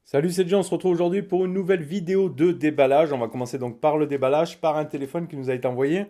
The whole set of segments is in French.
Salut, c'est John, on se retrouve aujourd'hui pour une nouvelle vidéo de déballage. On va commencer donc par le déballage, par un téléphone qui nous a été envoyé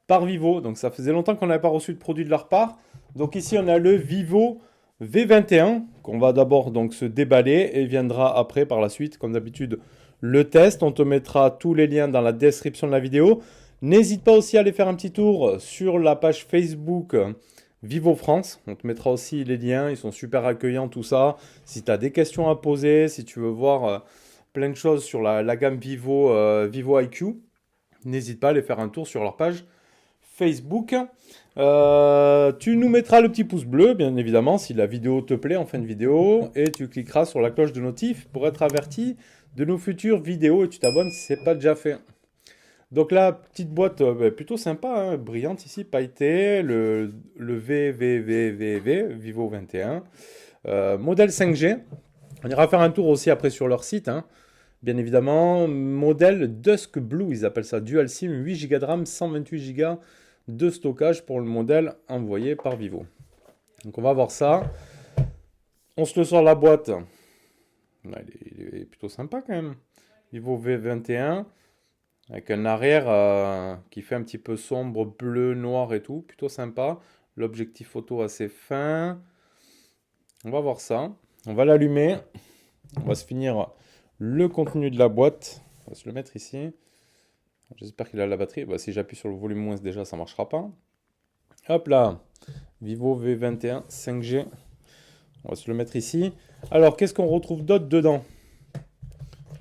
par Vivo. Donc ça faisait longtemps qu'on n'avait pas reçu de produit de leur part. Donc ici on a le Vivo V21 qu'on va d'abord donc se déballer et viendra après par la suite comme d'habitude le test. On te mettra tous les liens dans la description de la vidéo. N'hésite pas aussi à aller faire un petit tour sur la page Facebook Vivo France, on te mettra aussi les liens, ils sont super accueillants, tout ça. Si tu as des questions à poser, si tu veux voir plein de choses sur la gamme Vivo, Vivo IQ, n'hésite pas à aller faire un tour sur leur page Facebook. Tu nous mettras le petit pouce bleu, bien évidemment, si la vidéo te plaît en fin de vidéo, et tu cliqueras sur la cloche de notif pour être averti de nos futures vidéos et tu t'abonnes si ce n'est pas déjà fait. Donc la petite boîte plutôt sympa, hein, brillante ici, pailletée, le Vivo 21, modèle 5G. On ira faire un tour aussi après sur leur site, hein, bien évidemment. Modèle Dusk Blue, ils appellent ça Dual SIM, 8 Go de RAM, 128 Go de stockage pour le modèle envoyé par Vivo. Donc on va voir ça. On se le sort la boîte. Il est plutôt sympa quand même. Vivo V21. Avec un arrière qui fait un petit peu sombre, bleu, noir et tout. Plutôt sympa. L'objectif photo assez fin. On va voir ça. On va l'allumer. On va se finir le contenu de la boîte. On va se le mettre ici. J'espère qu'il a la batterie. Bah, si j'appuie sur le volume moins déjà, ça ne marchera pas. Hop là. Vivo V21 5G. On va se le mettre ici. Alors, qu'est-ce qu'on retrouve d'autre dedans?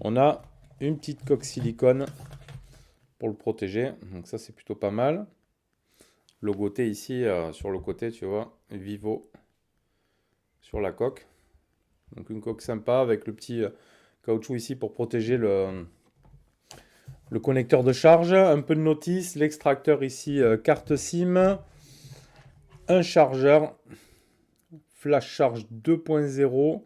On a une petite coque silicone pour le protéger, donc ça c'est plutôt pas mal. Logoté ici sur le côté, tu vois, Vivo sur la coque. Donc une coque sympa avec le petit caoutchouc ici pour protéger le connecteur de charge. Un peu de notice, l'extracteur ici carte SIM, un chargeur flash charge 2.0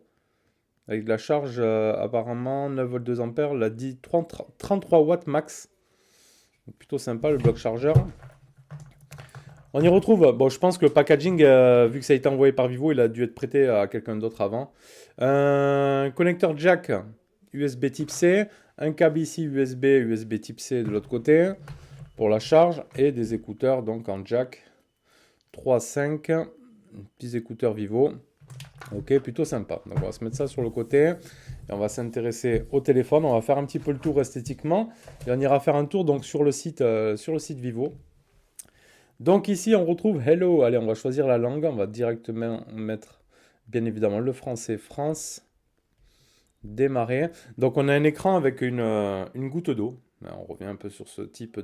avec de la charge apparemment 9 volts 2 ampères, l'a dit 33 watts max. Plutôt sympa le bloc chargeur. On y retrouve, bon je pense que le packaging, vu que ça a été envoyé par Vivo, il a dû être prêté à quelqu'un d'autre avant. Un connecteur jack USB type C, un câble ici USB type C de l'autre côté pour la charge et des écouteurs donc en jack 3.5, petits écouteurs Vivo. Ok, plutôt sympa. Donc on va se mettre ça sur le côté et on va s'intéresser au téléphone. On va faire un petit peu le tour esthétiquement et on ira faire un tour donc sur le site Vivo. Donc ici on retrouve Hello. Allez, on va choisir la langue. On va directement mettre bien évidemment le français France. Démarrer. Donc on a un écran avec une goutte d'eau. On revient un peu sur ce type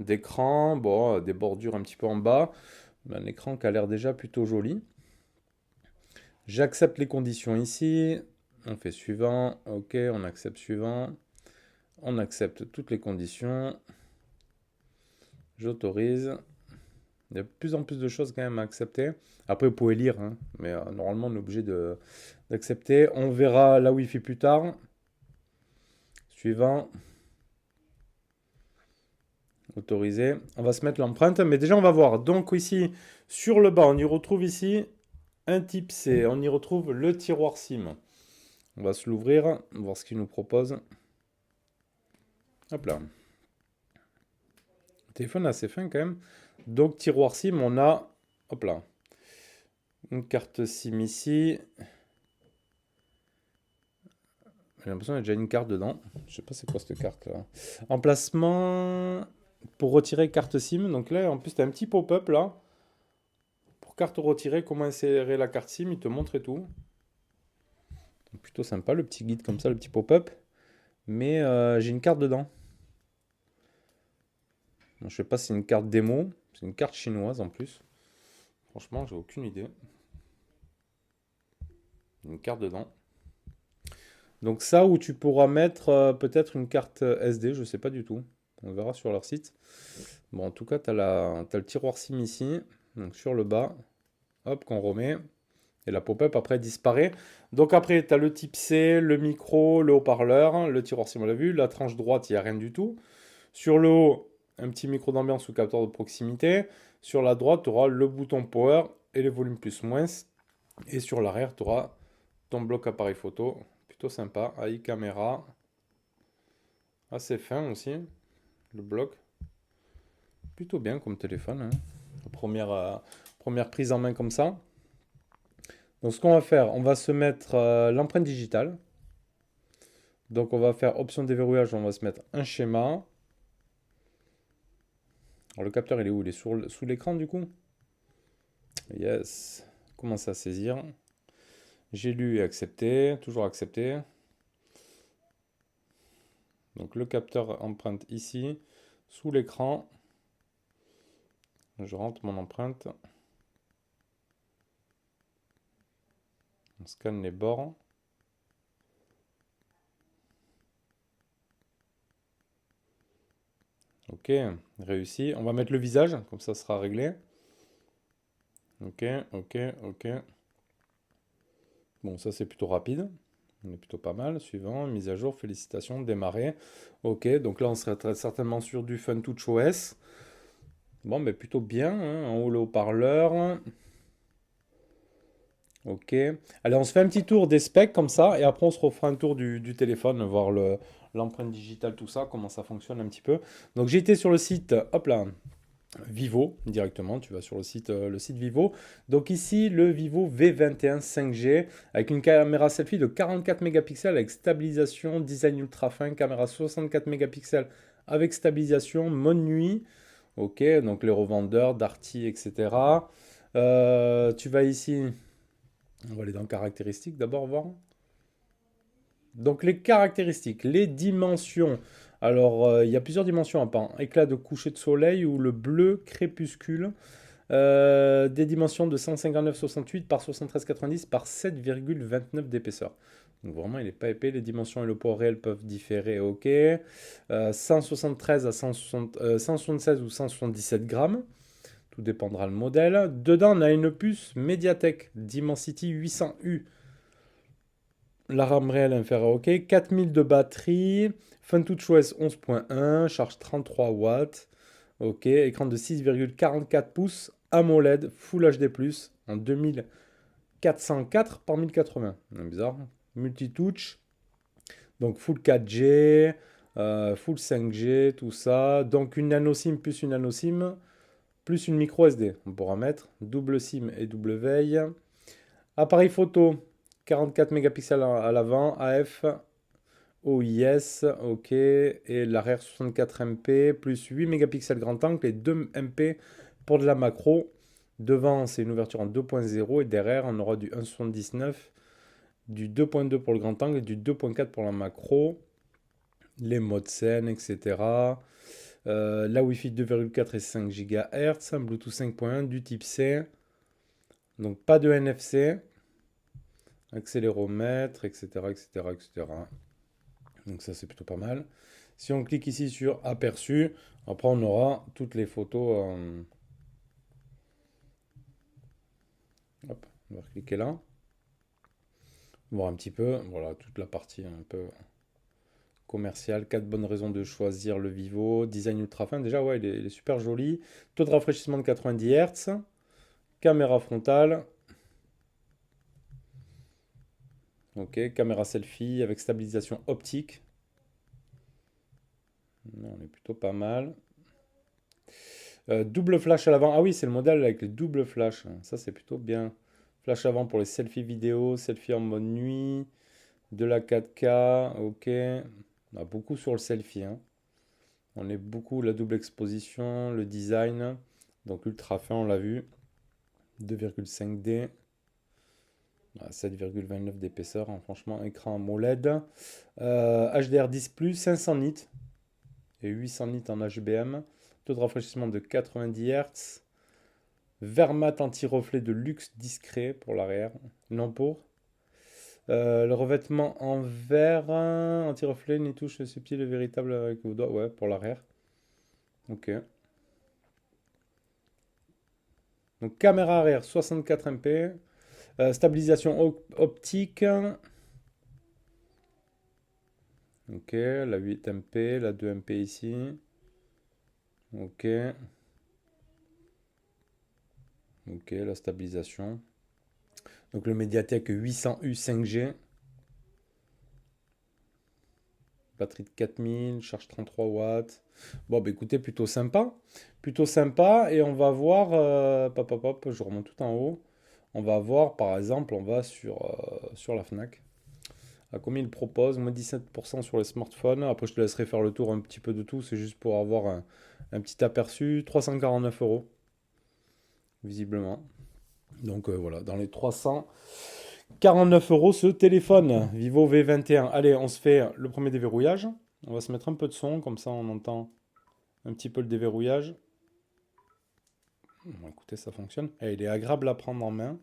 d'écran. Bon, des bordures un petit peu en bas. Un écran qui a l'air déjà plutôt joli. J'accepte les conditions ici. On fait suivant. Ok, on accepte suivant. On accepte toutes les conditions. J'autorise. Il y a de plus en plus de choses quand même à accepter. Après, vous pouvez lire, hein, mais normalement, on est obligé d'accepter. On verra la Wi-Fi plus tard. Suivant. Autorisé. On va se mettre l'empreinte, mais déjà, on va voir. Donc ici, sur le bas, on y retrouve ici un type C. On y retrouve le tiroir SIM. On va se l'ouvrir, voir ce qu'il nous propose. Hop là. Le téléphone est assez fin quand même. Donc tiroir SIM, on a, hop là, une carte SIM ici. J'ai l'impression qu'il y a déjà une carte dedans. Je sais pas c'est quoi cette carte là. Emplacement pour retirer carte SIM. Donc là, en plus, tu as un petit pop-up là. Pour carte retirée, comment insérer la carte SIM, il te montre et tout. Donc, plutôt sympa, le petit guide comme ça, le petit pop-up. Mais j'ai une carte dedans. Bon, je sais pas si c'est une carte démo. C'est une carte chinoise en plus. Franchement, j'ai aucune idée. Une carte dedans. Donc ça où tu pourras mettre peut-être une carte SD, je sais pas du tout. On verra sur leur site. Bon, en tout cas, tu as le tiroir SIM ici. Donc sur le bas. Hop, qu'on remet. Et la pop-up après disparaît. Donc après, tu as le type C, le micro, le haut-parleur, le tiroir SIM, on l'a vu. La tranche droite, il n'y a rien du tout. Sur le haut, un petit micro d'ambiance ou capteur de proximité. Sur la droite, tu auras le bouton power et les volumes plus moins. Et sur l'arrière, tu auras ton bloc appareil photo. Plutôt sympa. AI caméra. Assez fin aussi, le bloc. Plutôt bien comme téléphone, hein. Première prise en main comme ça. Donc ce qu'on va faire, on va se mettre l'empreinte digitale. Donc on va faire option déverrouillage, on va se mettre un schéma. Alors le capteur il est où? Il est sous l'écran du coup? Yes. Commence à saisir. J'ai lu et accepté, toujours accepté. Donc le capteur empreinte ici, sous l'écran. Je rentre mon empreinte. On scanne les bords. Ok, réussi. On va mettre le visage, comme ça sera réglé. Ok, ok, ok. Bon, ça c'est plutôt rapide. On est plutôt pas mal. Suivant, mise à jour, félicitations, démarrer. Ok, donc là on serait très certainement sur du FunTouchOS. Bon, mais plutôt bien, hein. En haut le haut-parleur. Ok. Allez, on se fait un petit tour des specs comme ça, et après on se refera un tour du téléphone, voir l'empreinte digitale, tout ça, comment ça fonctionne un petit peu. Donc j'ai été sur le site, hop là, Vivo directement, tu vas sur le site Vivo. Donc ici le Vivo V21 5G avec une caméra selfie de 44 mégapixels avec stabilisation, design ultra fin, caméra 64 mégapixels avec stabilisation, mode nuit. Ok, donc les revendeurs, Darty, etc. Tu vas ici, on va aller dans caractéristiques d'abord voir. Donc les caractéristiques, les dimensions. Alors il y a plusieurs dimensions à part. Éclat de coucher de soleil ou le bleu crépuscule. Des dimensions de 159,68 par 73,90 par 7,29 d'épaisseur. Donc vraiment il n'est pas épais. Les dimensions et le poids réel peuvent différer. Ok. 173 à 176 ou 177 grammes. Tout dépendra le modèle. Dedans on a une puce Mediatek Dimensity 800U. La RAM réelle inférieure, ok. 4000 de batterie. FunTouchOS 11.1. Charge 33 watts. Ok. Écran de 6,44 pouces. AMOLED Full HD+. En 2404 par 1080. Bizarre. Multitouch. Donc Full 4G. Full 5G. Tout ça. Donc une nano SIM plus une nano SIM. Plus une micro SD. On pourra mettre. Double SIM et double veille. Appareil photo. 44 mégapixels à l'avant, AF, OIS, ok, et l'arrière 64 MP, plus 8 mégapixels grand angle et 2 MP pour de la macro. Devant, c'est une ouverture en 2.0 et derrière, on aura du 1.79, du 2.2 pour le grand angle et du 2.4 pour la macro. Les modes scène, etc. La Wi-Fi 2,4 et 5 GHz, Bluetooth 5.1, du type C. Donc pas de NFC. Accéléromètre, etc., etc., etc. Donc ça, c'est plutôt pas mal. Si on clique ici sur aperçu, après on aura toutes les photos. Hop, on va cliquer là. Voir un petit peu. Voilà, toute la partie un peu commerciale. 4 bonnes raisons de choisir le Vivo. Design ultra fin. Déjà, ouais, il est super joli. Taux de rafraîchissement de 90 Hz. Caméra frontale. Ok, caméra selfie avec stabilisation optique. On est plutôt pas mal. Double flash à l'avant. Ah oui, c'est le modèle avec les doubles flash. Ça, c'est plutôt bien. Flash avant pour les selfies vidéo, selfie en mode nuit, de la 4K. Ok. On a beaucoup sur le selfie, hein. On est beaucoup la double exposition, le design. Donc ultra fin, on l'a vu. 2,5D. 7,29 d'épaisseur, hein. Franchement, écran AMOLED. HDR10+, 500 nits et 800 nits en HBM. Taux de rafraîchissement de 90 Hz. Verre mat anti-reflet de luxe discret pour l'arrière. Non pour. Le revêtement en verre anti-reflet, ni touche subtile et véritable avec vos doigts. Ouais, pour l'arrière. Ok. Donc caméra arrière 64 MP. Stabilisation optique. Ok, la 8 MP, la 2 MP ici. Ok. Ok, la stabilisation. Donc le Mediatek 800U 5G. Batterie de 4000, charge 33 watts. Bon, bah écoutez, plutôt sympa. Plutôt sympa. Et on va voir. Pop, pop, pop, je remonte tout en haut. On va voir, par exemple, on va sur la Fnac. À combien il propose? Moins 17% sur les smartphones. Après, je te laisserai faire le tour un petit peu de tout. C'est juste pour avoir un petit aperçu. 349 euros, visiblement. Donc voilà, dans les 349 euros ce téléphone. Vivo V21. Allez, on se fait le premier déverrouillage. On va se mettre un peu de son, comme ça on entend un petit peu le déverrouillage. Bon, écoutez, ça fonctionne. Et il est agréable à prendre en main.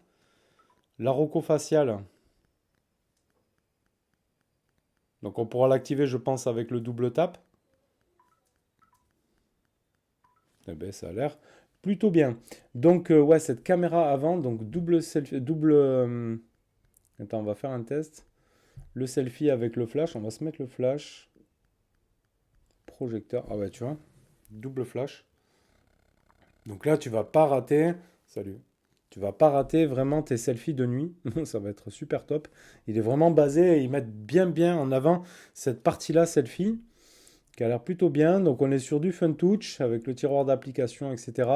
La roco faciale. Donc on pourra l'activer, je pense, avec le double tap. Eh ben, ça a l'air plutôt bien. Donc ouais, cette caméra avant, donc double selfie, attends, on va faire un test. Le selfie avec le flash, on va se mettre le flash. Projecteur, ah ouais, tu vois, double flash. Donc là, tu vas pas rater. Salut. Tu vas pas rater vraiment tes selfies de nuit. Ça va être super top. Il est vraiment basé et ils mettent bien en avant cette partie-là selfie qui a l'air plutôt bien. Donc on est sur du FunTouch avec le tiroir d'application, etc.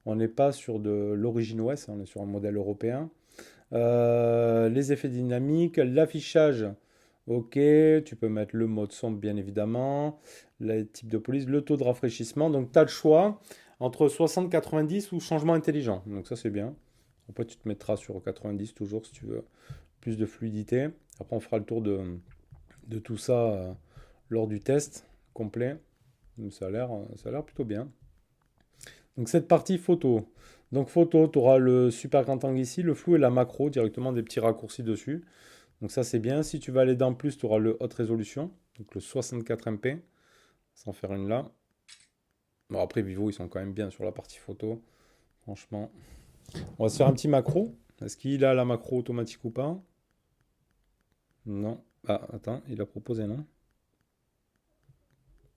On n'est pas sur de l'origine OS, on est sur un modèle européen. Les effets dynamiques, l'affichage, ok, tu peux mettre le mode sombre bien évidemment, le type de police, le taux de rafraîchissement. Donc tu as le choix entre 60-90 ou changement intelligent. Donc ça c'est bien. Après tu te mettras sur 90 toujours si tu veux plus de fluidité. Après on fera le tour de tout ça lors du test complet. Donc, ça a l'air plutôt bien. Donc cette partie photo. Donc photo, tu auras le super grand angle ici, le flou et la macro, directement des petits raccourcis dessus. Donc ça c'est bien. Si tu vas aller dans plus, tu auras le haute résolution, donc le 64 MP, sans faire une là. Bon après Vivo, ils sont quand même bien sur la partie photo, franchement. On va se faire un petit macro. Est-ce qu'il a la macro automatique ou pas? Non. Ah, attends, il a proposé, non?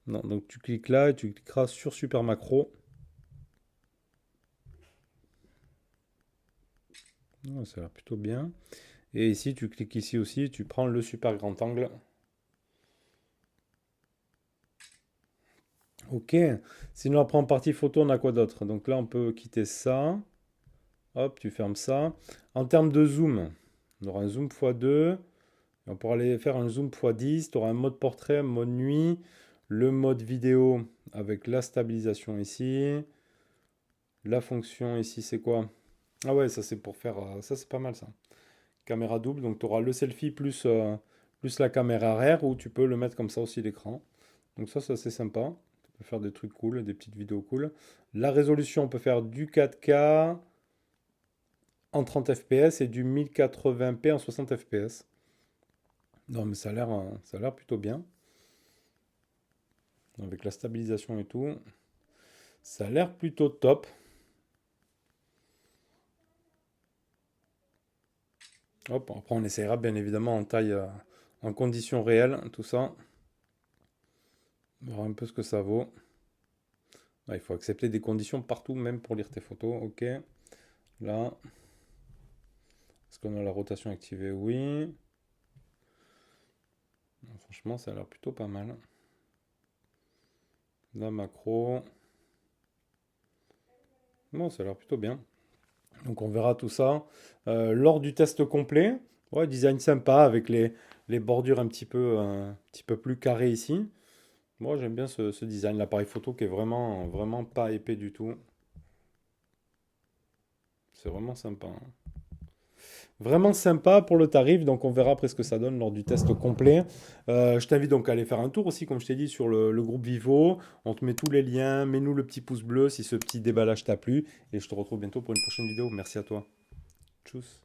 Non, donc tu cliques là et tu cliqueras sur super macro. Oh, ça a l'air plutôt bien. Et ici, tu cliques ici aussi, tu prends le super grand angle. Ok. Sinon, après en partie photo, on a quoi d'autre? Donc là, on peut quitter ça. Hop, tu fermes ça. En termes de zoom, on aura un zoom x2. On pourra aller faire un zoom x10. Tu auras un mode portrait, un mode nuit. Le mode vidéo avec la stabilisation ici. La fonction ici, c'est quoi? Ah ouais, ça c'est pour faire... ça c'est pas mal ça. Caméra double, donc tu auras le selfie plus la caméra arrière où tu peux le mettre comme ça aussi l'écran. Donc ça c'est sympa. Tu peux faire des trucs cool, des petites vidéos cool. La résolution, on peut faire du 4K en 30 fps et du 1080p en 60 fps. Non mais ça a l'air plutôt bien. Avec la stabilisation et tout. Ça a l'air plutôt top. Hop, après on essaiera bien évidemment en taille, en conditions réelles, tout ça. On verra un peu ce que ça vaut. Ah, il faut accepter des conditions partout, même pour lire tes photos. Ok. Là. Est-ce qu'on a la rotation activée? Oui. Franchement, ça a l'air plutôt pas mal. La macro. Bon, ça a l'air plutôt bien. Donc on verra tout ça lors du test complet. Ouais, design sympa avec les bordures un petit peu plus carrées ici. Moi, j'aime bien ce design. L'appareil photo qui est vraiment pas épais du tout. C'est vraiment sympa, hein. Vraiment sympa pour le tarif, donc on verra après ce que ça donne lors du test complet. Je t'invite donc à aller faire un tour aussi, comme je t'ai dit, sur le groupe Vivo. On te met tous les liens, mets-nous le petit pouce bleu si ce petit déballage t'a plu. Et je te retrouve bientôt pour une prochaine vidéo. Merci à toi. Tchuss.